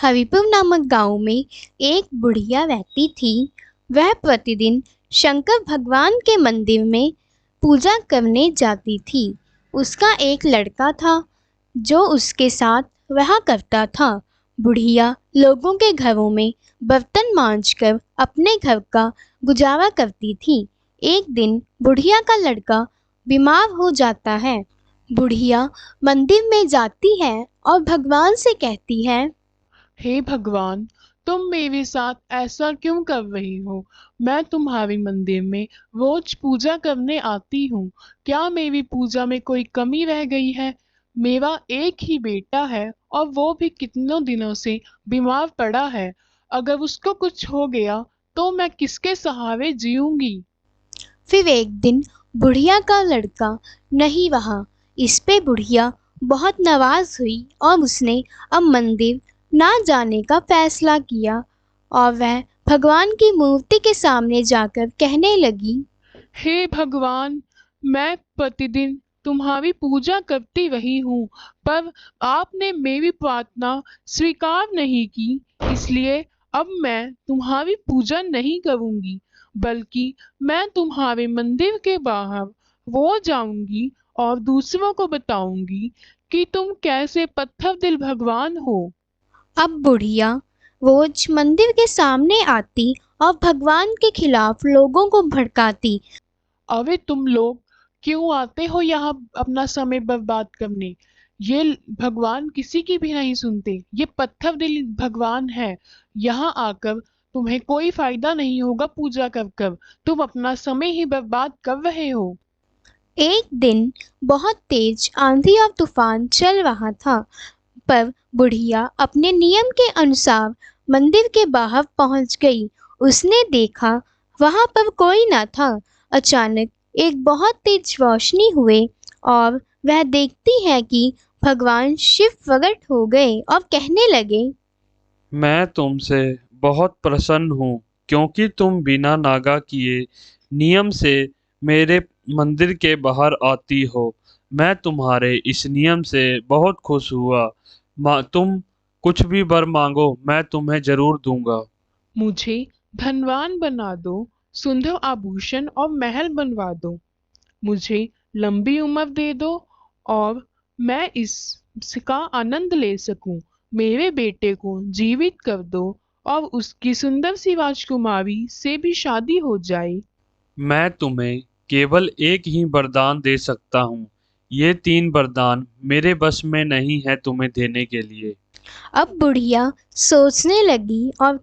हरिपुर नामक गांव में एक बुढ़िया रहती थी। वह प्रतिदिन शंकर भगवान के मंदिर में पूजा करने जाती थी। उसका एक लड़का था जो उसके साथ रहा करता था। बुढ़िया लोगों के घरों में बर्तन मांजकर अपने घर का गुजारा करती थी। एक दिन बुढ़िया का लड़का बीमार हो जाता है। बुढ़िया मंदिर में जाती है और भगवान से कहती है, हे भगवान, तुम मेरे साथ ऐसा क्यों कर रही हो? मैं तुम्हारे मंदिर में रोज पूजा करने आती हूँ। क्या मेरी पूजा में कोई कमी रह गई है? मेरा एक ही बेटा है और वो भी कितनों दिनों से बीमार पड़ा है। अगर उसको कुछ हो गया तो मैं किसके सहारे जीऊंगी? फिर एक दिन बुढ़िया का लड़का नहीं रहा। इस पे बुढ़िया बहुत नाराज हुई और उसने अब मंदिर ना जाने का फैसला किया और वह भगवान की मूर्ति के सामने जाकर कहने लगी, हे भगवान, मैं प्रतिदिन तुम्हारी पूजा करती रही हूँ, पर आपने मेरी प्रार्थना स्वीकार नहीं की। इसलिए अब मैं तुम्हारी पूजा नहीं करूँगी, बल्कि मैं तुम्हारे मंदिर के बाहर वो जाऊंगी और दूसरों को बताऊंगी कि तुम कैसे पत्थर दिल भगवान हो। अब बुढ़िया रोज मंदिर के सामने आती और भगवान के खिलाफ लोगों को भड़काती। अरे तुम लोग क्यों आते हो यहाँ अपना समय बर्बाद करने? ये भगवान किसी की भी नहीं सुनते। ये पत्थर दिल भगवान है। यहाँ आकर तुम्हें कोई फायदा नहीं होगा पूजा कर कर। तुम अपना समय ही बर्बाद कर रहे हो। एक दिन बहुत तेज आंधी और तूफान चल रहा था, पर बुढ़िया अपने नियम के अनुसार मंदिर के बाहर पहुंच गई। उसने देखा वहां पर कोई ना था। अचानक एक बहुत तेज रोशनी हुए और वह देखती है कि भगवान शिव प्रकट हो गए और कहने लगे, मैं तुमसे बहुत प्रसन्न हूँ क्योंकि तुम बिना नागा किए नियम से मेरे मंदिर के बाहर आती हो। मैं तुम्हारे इस नियम से बहुत खुश हुआ। तुम कुछ भी वर मांगो, मैं तुम्हें जरूर दूंगा। मुझे धनवान बना दो, सुंदर आभूषण और महल बनवा दो। मुझे लंबी उम्र दे दो और मैं इसका आनंद ले सकूं। मेरे बेटे को जीवित कर दो और उसकी सुंदर सी राजकुमारी से भी शादी हो जाए। मैं तुम्हें केवल एक ही वरदान दे सकता हूँ। ये तीन वरदान मेरे बस में नहीं है तुम्हें देने के लिए। अब बुढ़िया सोचने लगती है और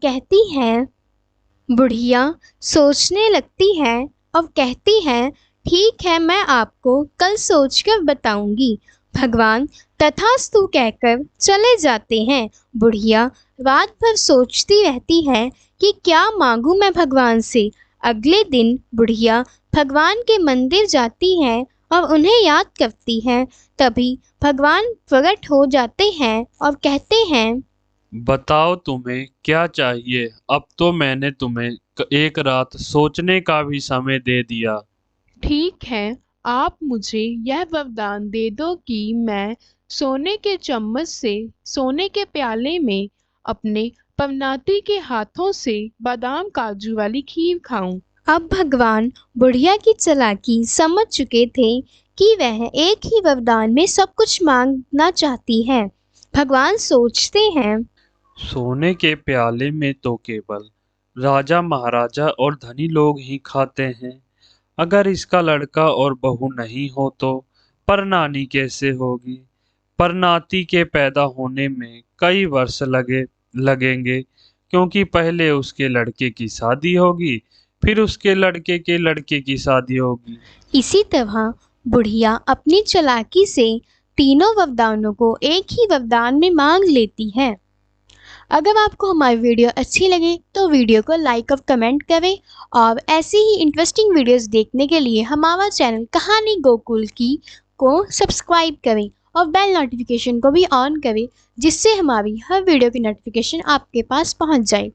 कहती है, ठीक है, मैं आपको कल सोचकर बताऊंगी। भगवान तथास्तु कहकर चले जाते हैं। बुढ़िया रात भर सोचती रहती है कि क्या मांगू मैं भगवान से। अगले दिन बुढ़िया भगवान के मंदिर जाती है और उन्हें याद करती है। तभी भगवान प्रकट हो जाते हैं और कहते हैं, बताओ तुम्हें क्या चाहिए। अब तो मैंने तुम्हें एक रात सोचने का भी समय दे दिया। ठीक है, आप मुझे यह वरदान दे दो कि मैं सोने के चम्मच से सोने के प्याले में अपने पवनाती के हाथों से बादाम काजू वाली खीर खाऊं। अब भगवान बुढ़िया की चालाकी समझ चुके थे कि वह एक ही वरदान में सब कुछ मांगना चाहती है। भगवान सोचते हैं, सोने के प्याले में तो केवल राजा महाराजा और धनी लोग ही खाते हैं। अगर इसका लड़का और बहू नहीं हो तो परनानी कैसे होगी? परनाती के पैदा होने में कई वर्ष लगेंगे, क्योंकि पहले उसके लड़के की शादी होगी, फिर उसके लड़के के लड़के की शादी होगी। इसी तरह बुढ़िया अपनी चालाकी से तीनों वरदानों को एक ही वरदान में मांग लेती है। अगर आपको हमारी वीडियो अच्छी लगे तो वीडियो को लाइक और कमेंट करें और ऐसी ही इंटरेस्टिंग वीडियोस देखने के लिए हमारा चैनल कहानी गोकुल की को सब्सक्राइब करें और बेल नोटिफिकेशन को भी ऑन करें, जिससे हमारी हर वीडियो की नोटिफिकेशन आपके पास पहुंच जाए।